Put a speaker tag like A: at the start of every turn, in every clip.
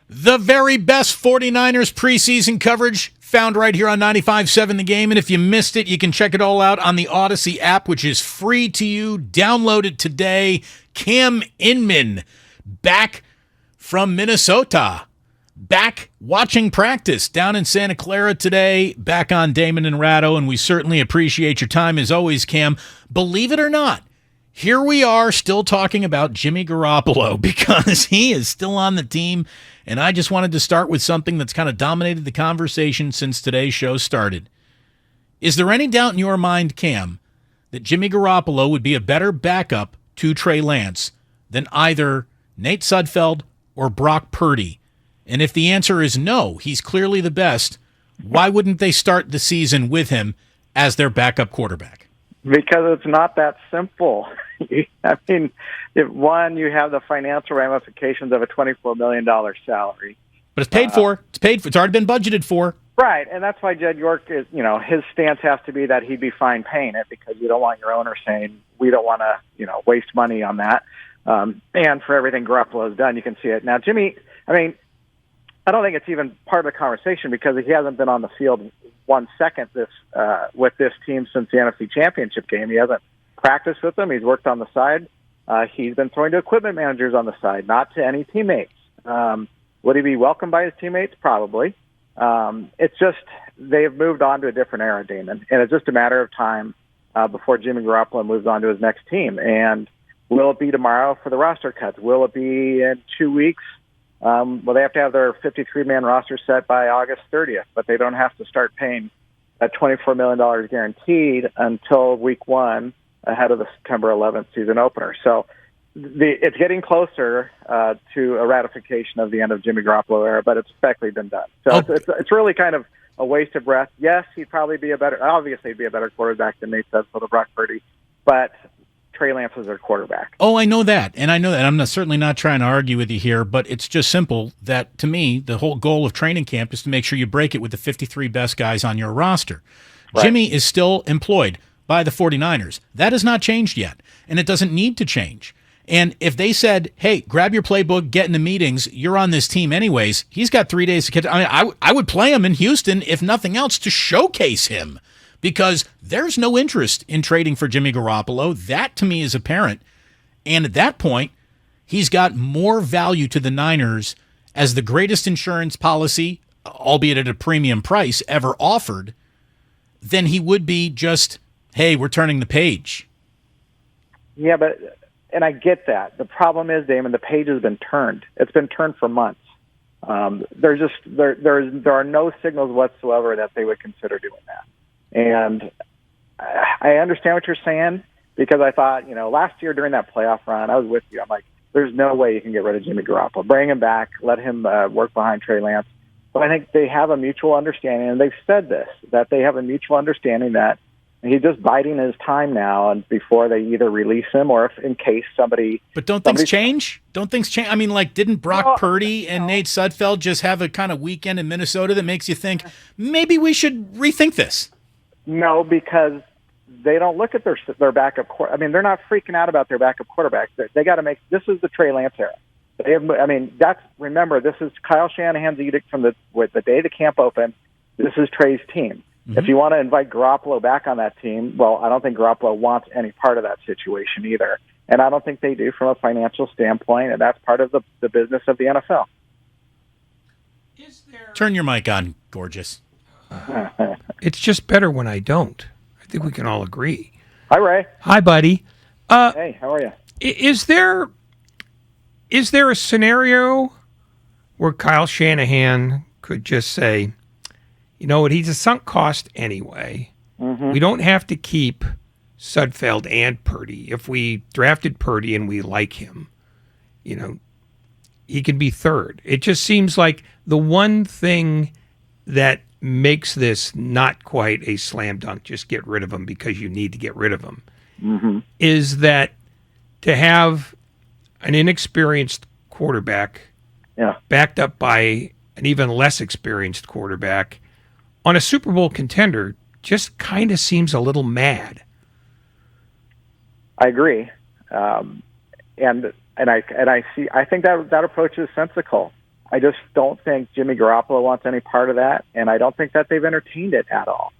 A: The very best 49ers preseason coverage found right here on 95.7 The Game. And if you missed it, you can check it all out on the Odyssey app, which is free to you. Download it today. Cam Inman back from Minnesota. Back watching practice down in Santa Clara today. Back on Damon and Ratto, and we certainly appreciate your time as always, Cam. Believe it or not, here we are still talking about Jimmy Garoppolo because he is still on the team. And I just wanted to start with something that's kind of dominated the conversation since today's show started. Is there any doubt in your mind, Cam, that Jimmy Garoppolo would be a better backup to Trey Lance than either Nate Sudfeld or Brock Purdy? And if the answer is no, he's clearly the best, why wouldn't they start the season with him as their backup quarterback?
B: Because it's not that simple. I mean, you have the financial ramifications of a $24 million salary.
A: But it's paid for. It's paid for. It's already been budgeted for.
B: Right, and that's why Jed York is, his stance has to be that he'd be fine paying it because you don't want your owner saying, we don't want to, waste money on that. And for everything Garoppolo's done, you can see it. Now, Jimmy, I don't think it's even part of the conversation because he hasn't been on the field 1 second with this team since the NFC Championship game. He hasn't practiced with them. He's worked on the side. He's been throwing to equipment managers on the side, not to any teammates. Would he be welcomed by his teammates? Probably. It's just they've moved on to a different era, Damon, and it's just a matter of time before Jimmy Garoppolo moves on to his next team. And will it be tomorrow for the roster cuts? Will it be in 2 weeks? Well, they have to have their 53-man roster set by August 30th, but they don't have to start paying that $24 million guaranteed until week 1 ahead of the September 11th season opener. So it's getting closer to a ratification of the end of Jimmy Garoppolo era, but it's effectively been done. So it's really kind of a waste of breath. Yes, he'd probably be a better quarterback than Nate Sudfeld or Brock Purdy, but Trey Lance is their quarterback.
A: Oh, I know that. And I'm certainly not trying to argue with you here, but it's just simple that, to me, the whole goal of training camp is to make sure you break it with the 53 best guys on your roster. Right. Jimmy is still employed by the 49ers. That has not changed yet, and it doesn't need to change. And if they said, hey, grab your playbook, get in the meetings, you're on this team anyways, he's got 3 days to catch. I would play him in Houston, if nothing else, to showcase him. Because there's no interest in trading for Jimmy Garoppolo. That, to me, is apparent. And at that point, he's got more value to the Niners as the greatest insurance policy, albeit at a premium price, ever offered, than he would be just, hey, we're turning the page. Yeah,
B: and I get that. The problem is, Damon, the page has been turned. It's been turned for months. There are no signals whatsoever that they would consider doing that. And I understand what you're saying because I thought, last year during that playoff run, I was with you. I'm like, there's no way you can get rid of Jimmy Garoppolo. Bring him back. Let him work behind Trey Lance. But I think they have a mutual understanding, and they've said this, that they have a mutual understanding that he's just biding his time now and before they either release him or if in case somebody...
A: But don't things change? Don't things change? Didn't Brock Purdy and Nate Sudfeld just have a kind of weekend in Minnesota that makes you think, maybe we should rethink this?
B: No, because they don't look at their backup quarterback. They're not freaking out about their backup quarterback. They got to make – this is the Trey Lance era. Remember, this is Kyle Shanahan's edict from the day the camp opened. This is Trey's team. Mm-hmm. If you want to invite Garoppolo back on that team, well, I don't think Garoppolo wants any part of that situation either. And I don't think they do from a financial standpoint, and that's part of the business of the NFL.
A: Turn your mic on, gorgeous.
C: It's just better when I don't. I think we can all agree.
B: Hi, Ray.
C: Hi, buddy.
B: Hey, how are you?
C: Is there a scenario where Kyle Shanahan could just say, you know what, he's a sunk cost anyway. Mm-hmm. We don't have to keep Sudfeld and Purdy. If we drafted Purdy and we like him, he can be third. It just seems like the one thing that makes this not quite a slam dunk, just get rid of him because you need to get rid of him, mm-hmm. is that to have an inexperienced quarterback backed up by an even less experienced quarterback on a Super Bowl contender just kind of seems a little mad.
B: I agree. And I think that approach is sensical. I just don't think Jimmy Garoppolo wants any part of that, and I don't think that they've entertained it at all.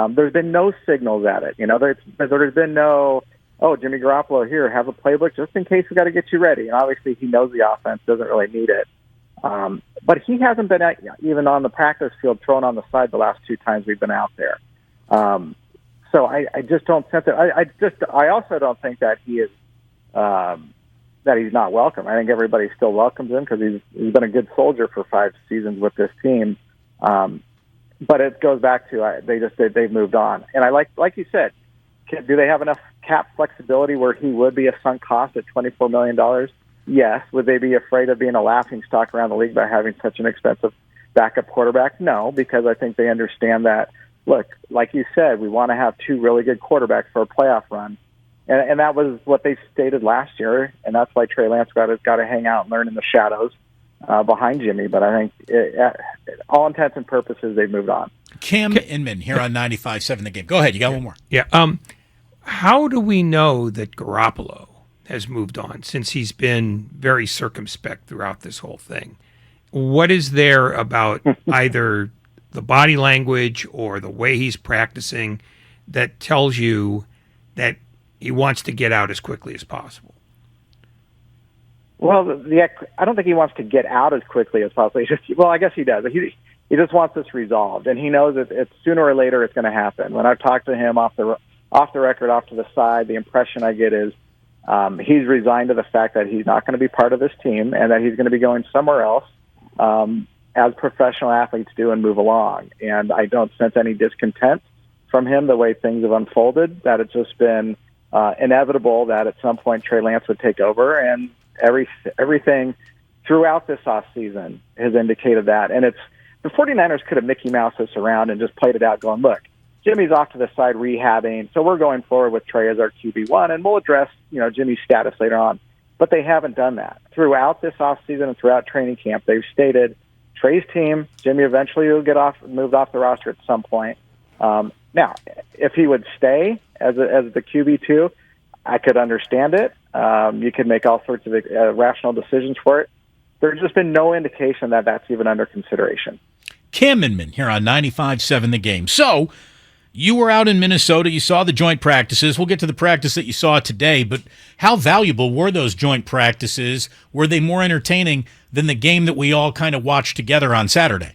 B: There's been no signals at it. There's been no, oh, Jimmy Garoppolo, here, have a playbook just in case we got to get you ready. And obviously he knows the offense, doesn't really need it. But he hasn't been even on the practice field thrown on the side the last 2 times we've been out there. So I just don't sense it. I also don't think that he is that he's not welcome. I think everybody still welcomes him because he's been a good soldier for 5 seasons with this team. But it goes back to they've moved on. And I like you said, do they have enough cap flexibility where he would be a sunk cost at $24 million? Yes. Would they be afraid of being a laughing stock around the league by having such an expensive backup quarterback? No, because I think they understand that, look, like you said, we want to have 2 really good quarterbacks for a playoff run. And that was what they stated last year, and that's why Trey Lance got to hang out and learn in the shadows behind Jimmy. But I think, all intents and purposes, they've moved on.
A: Cam Inman here on 95.7 The Game. Go ahead. You got one more.
C: Yeah. How do we know that Garoppolo has moved on since he's been very circumspect throughout this whole thing? What is there about either the body language or the way he's practicing that tells you that he wants to get out as quickly as possible?
B: Well, I don't think he wants to get out as quickly as possible. I guess he does. He just wants this resolved, and he knows that it's sooner or later it's going to happen. When I've talked to him off the record, off to the side, the impression I get is he's resigned to the fact that he's not going to be part of this team and that he's going to be going somewhere else, as professional athletes do, and move along. And I don't sense any discontent from him the way things have unfolded, that it's just been inevitable that at some point Trey Lance would take over, and everything throughout this offseason has indicated that. And the 49ers could have Mickey Mouse this around and just played it out going, look, Jimmy's off to the side rehabbing, so we're going forward with Trey as our QB1, and we'll address Jimmy's status later on. But they haven't done that. Throughout this offseason and throughout training camp, they've stated Trey's team, Jimmy eventually will get moved off the roster at some point. Now, if he would stay as the QB2, I could understand it. You could make all sorts of rational decisions for it. There's just been no indication that that's even under consideration.
A: Cam Inman here on 95.7 The Game. So, you were out in Minnesota. You saw the joint practices. We'll get to the practice that you saw today, but how valuable were those joint practices? Were they more entertaining than the game that we all kind of watched together on Saturday?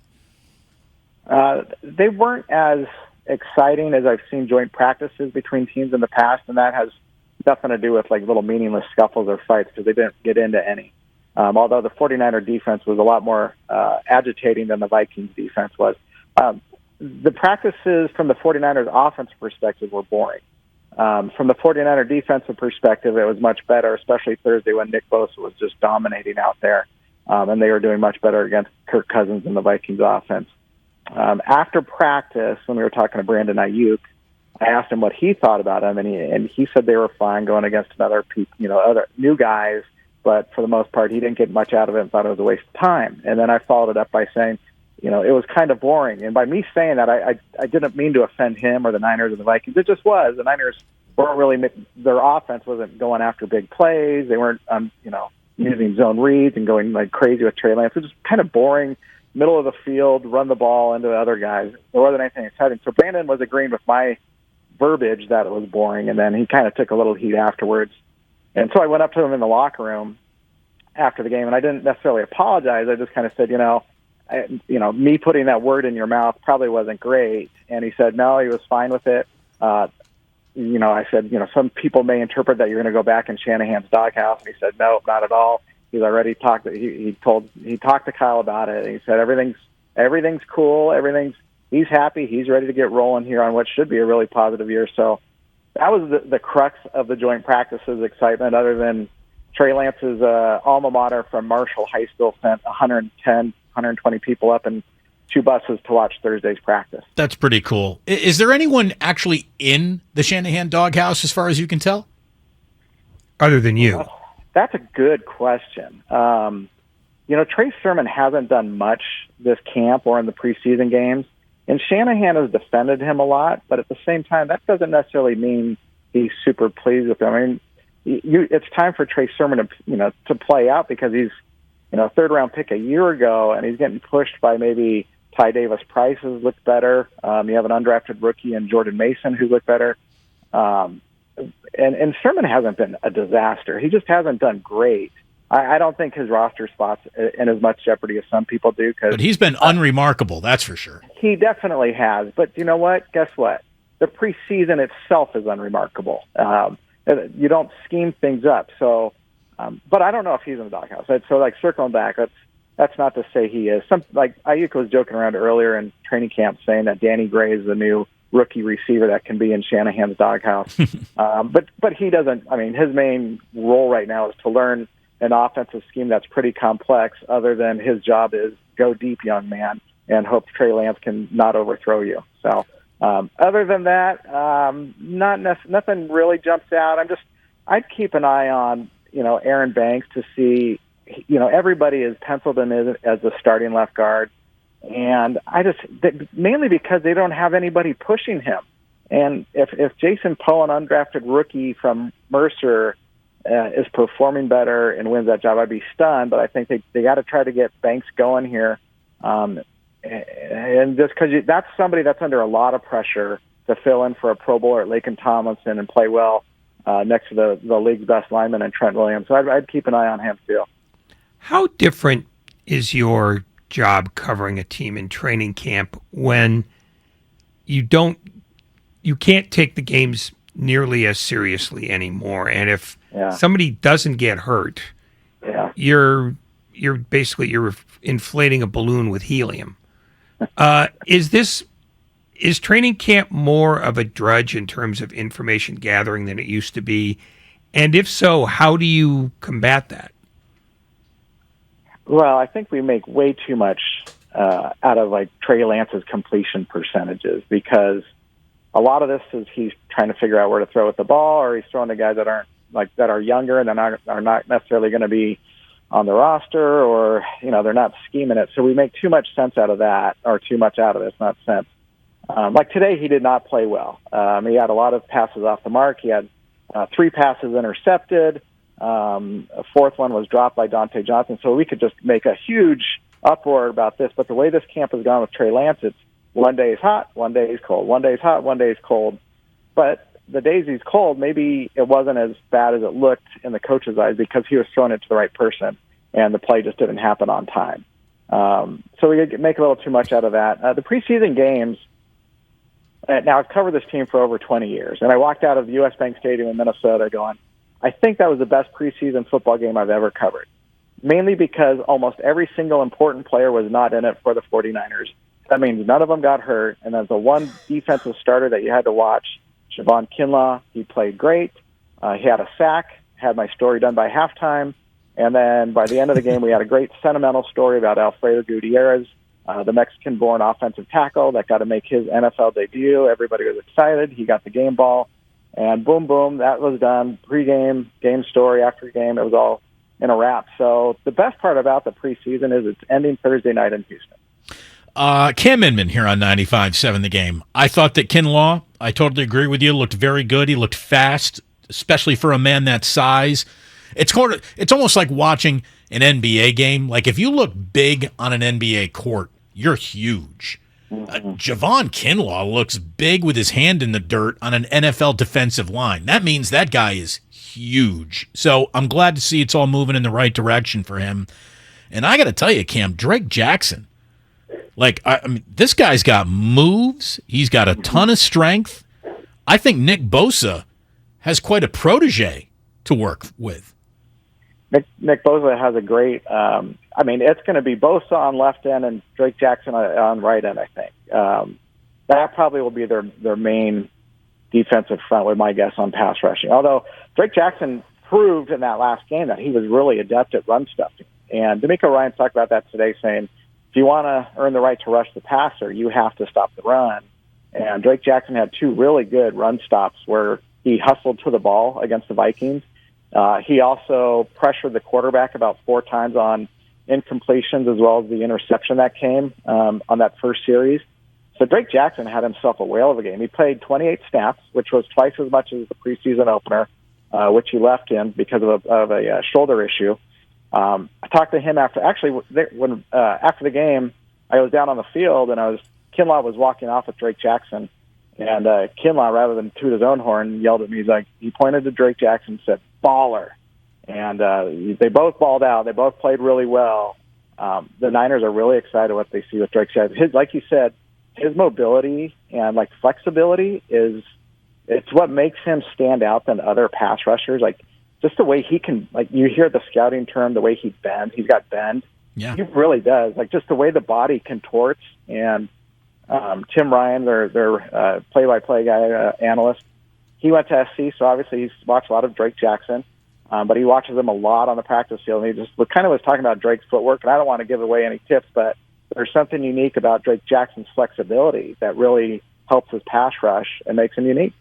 B: They weren't as exciting as I've seen joint practices between teams in the past, and that has nothing to do with like little meaningless scuffles or fights because they didn't get into any. Although the 49er defense was a lot more agitating than the Vikings defense was. The practices from the 49ers offensive perspective were boring. From the 49er defensive perspective, it was much better, especially Thursday when Nick Bosa was just dominating out there, and they were doing much better against Kirk Cousins and the Vikings offense. After practice, when we were talking to Brandon Ayuk, I asked him what he thought about them, and he said they were fine going against other new guys, but for the most part, he didn't get much out of it and thought it was a waste of time. And then I followed it up by saying, it was kind of boring. And by me saying that, I didn't mean to offend him or the Niners or the Vikings. It just was. The Niners weren't really, their offense wasn't going after big plays. They weren't, using zone reads and going like crazy with Trey Lance. It was just kind of boring, middle of the field, run the ball into the other guys. There wasn't anything exciting. So Brandon was agreeing with my verbiage that it was boring, and then he kind of took a little heat afterwards. And so I went up to him in the locker room after the game, and I didn't necessarily apologize. I just kind of said, me putting that word in your mouth probably wasn't great. And he said, no, he was fine with it. I said, some people may interpret that you're going to go back in Shanahan's doghouse. And he said, no, not at all. He's already talked. He talked to Kyle about it. And he said, everything's cool. He's happy. He's ready to get rolling here on what should be a really positive year. So that was the crux of the joint practices excitement, other than Trey Lance's alma mater from Marshall High School sent 120 people up in 2 buses to watch Thursday's practice.
A: That's pretty cool. Is there anyone actually in the Shanahan doghouse as far as you can tell?
C: Other than you?
B: That's a good question. Trey Sermon hasn't done much this camp or in the preseason games, and Shanahan has defended him a lot, but at the same time, that doesn't necessarily mean he's super pleased with him. I mean, it's time for Trey Sermon to play out because he's third-round pick a year ago, and he's getting pushed by maybe Ty Davis-Price, who's looked better. You have an undrafted rookie in Jordan Mason who looked better. And Sermon hasn't been a disaster. He just hasn't done great. I don't think his roster spot's in as much jeopardy as some people do.
A: But he's been unremarkable, that's for sure.
B: He definitely has. But you know what? Guess what? The preseason itself is unremarkable. You don't scheme things up. So, but I don't know if he's in the doghouse. So, circling back, that's not to say he is. Ayuk was joking around earlier in training camp saying that Danny Gray is the new rookie receiver that can be in Shanahan's doghouse. But he doesn't. I mean, his main role right now is to learn an offensive scheme that's pretty complex, other than his job is go deep, young man, and hope Trey Lance can not overthrow you. So other than that, nothing really jumps out. I'd keep an eye on, Aaron Banks to see, everybody is penciled in as a starting left guard. And mainly because they don't have anybody pushing him. And if Jason Poe, an undrafted rookie from Mercer, is performing better and wins that job, I'd be stunned. But I think they got to try to get Banks going here. And just because that's somebody that's under a lot of pressure to fill in for a Pro Bowler at Laken Tomlinson and play well next to the league's best lineman and Trent Williams. So I'd keep an eye on him too.
C: How different is your job covering a team in training camp when you can't take the games nearly as seriously anymore, and if somebody doesn't get hurt, you're inflating a balloon with helium. Is training camp more of a drudge in terms of information gathering than it used to be? And if so, how do you combat that?
B: Well, I think we make way too much out of Trey Lance's completion percentages, because a lot of this is he's trying to figure out where to throw with the ball, or he's throwing to guys that are younger and are not necessarily going to be on the roster, or they're not scheming it. So we make too much sense out of that, or too much out of it. It's not sense. Today, he did not play well. He had a lot of passes off the mark. He had 3 passes intercepted. A fourth one was dropped by Dante Johnson. So we could just make a huge uproar about this. But the way this camp has gone with Trey Lance, it's one day is hot, one day is cold. One day is hot, one day is cold. But the days he's cold, maybe it wasn't as bad as it looked in the coach's eyes, because he was throwing it to the right person, and the play just didn't happen on time. So we make a little too much out of that. The preseason games, now I've covered this team for over 20 years, and I walked out of the U.S. Bank Stadium in Minnesota going, I think that was the best preseason football game I've ever covered, mainly because almost every single important player was not in it for the 49ers. That means none of them got hurt, and as the one defensive starter that you had to watch, Javon Kinlaw, he played great. He had a sack, had my story done by halftime, and then by the end of the game, we had a great sentimental story about Alfredo Gutierrez, the Mexican-born offensive tackle that got to make his NFL debut. Everybody was excited. He got the game ball, and boom, boom, that was done. Pre-game, game story after game, it was all in a wrap. So the best part about the preseason is it's ending Thursday night in Houston.
A: Cam Inman here on 95.7 The Game. I thought that Kinlaw, I totally agree with you, looked very good. He looked fast, especially for a man that size. It's almost like watching an NBA game. Like, if you look big on an NBA court, you're huge. Javon Kinlaw looks big with his hand in the dirt on an NFL defensive line. That means that guy is huge. So I'm glad to see it's all moving in the right direction for him. And I got to tell you, Cam, Drake Jackson, this guy's got moves. He's got a ton of strength. I think Nick Bosa has quite a protege to work with.
B: Nick Bosa has a great, it's going to be Bosa on left end and Drake Jackson on right end, I think. That probably will be their main defensive front, with my guess, on pass rushing. Although Drake Jackson proved in that last game that he was really adept at run stuffing. And D'Amico Ryan talked about that today, saying, if you want to earn the right to rush the passer, you have to stop the run. And Drake Jackson had 2 really good run stops where he hustled to the ball against the Vikings. He also pressured the quarterback about 4 times on incompletions, as well as the interception that came on that first series. So Drake Jackson had himself a whale of a game. He played 28 snaps, which was twice as much as the preseason opener, which he left in because of a shoulder issue. I talked to him after the game. I was down on the field, and Kinlaw was walking off with Drake Jackson, and Kinlaw, rather than toot his own horn, yelled at me. He pointed to Drake Jackson and said, "Baller." And they both balled out. They both played really well. The Niners are really excited what they see with Drake Jackson. Like you said, his mobility and flexibility it's what makes him stand out than other pass rushers. Just the way he can, you hear the scouting term, the way he bends. He's got bend.
A: Yeah.
B: He really does. Just the way the body contorts. And Tim Ryan, their play-by-play guy, analyst, he went to SC, so obviously he's watched a lot of Drake Jackson. But he watches him a lot on the practice field. And he just kind of was talking about Drake's footwork, and I don't want to give away any tips, but there's something unique about Drake Jackson's flexibility that really helps his pass rush and makes him unique.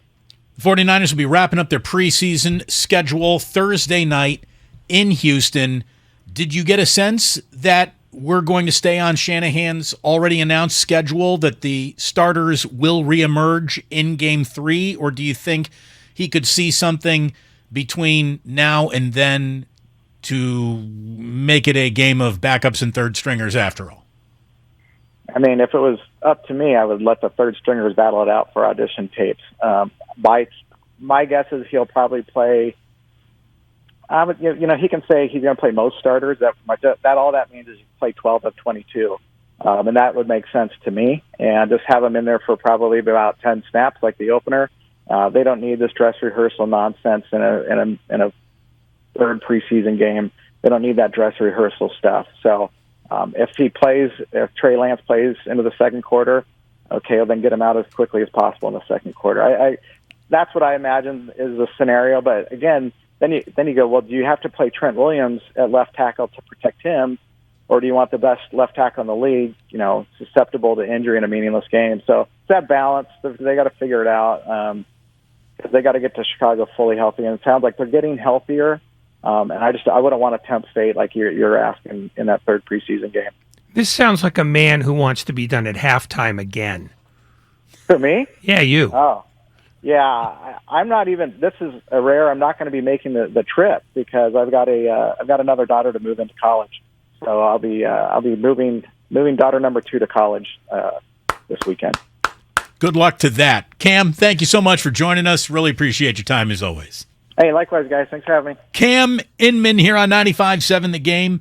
A: The 49ers will be wrapping up their preseason schedule Thursday night in Houston. Did you get a sense that we're going to stay on Shanahan's already announced schedule, that the starters will reemerge in Game 3, or do you think he could see something between now and then to make it a game of backups and third stringers after all?
B: I mean, if it was up to me, I would let the third stringers battle it out for audition tapes. My guess is he'll probably play. He can say he's going to play most starters. That all that means is you play 12 of 22, and that would make sense to me. And just have him in there for probably about 10 snaps, like the opener. They don't need this dress rehearsal nonsense in a third preseason game. They don't need that dress rehearsal stuff. So if Trey Lance plays into the second quarter, okay, well, then get him out as quickly as possible in the second quarter. That's what I imagine is the scenario. But again, then you go, well, do you have to play Trent Williams at left tackle to protect him, or do you want the best left tackle in the league, susceptible to injury in a meaningless game? So it's that balance. They got to figure it out. They got to get to Chicago fully healthy, and it sounds like they're getting healthier. And I wouldn't want to tempt fate like you're asking in that third preseason game.
C: This sounds like a man who wants to be done at halftime again.
B: For me?
C: Yeah, you.
B: Oh, yeah. I'm not even. This is a rare. I'm not going to be making the trip because I've got another daughter to move into college. So I'll be moving daughter number 2 to college this weekend.
A: Good luck to that. Cam, thank you so much for joining us. Really appreciate your time as always.
B: Hey, likewise, guys. Thanks for having me.
A: Cam Inman here on 95.7 The Game.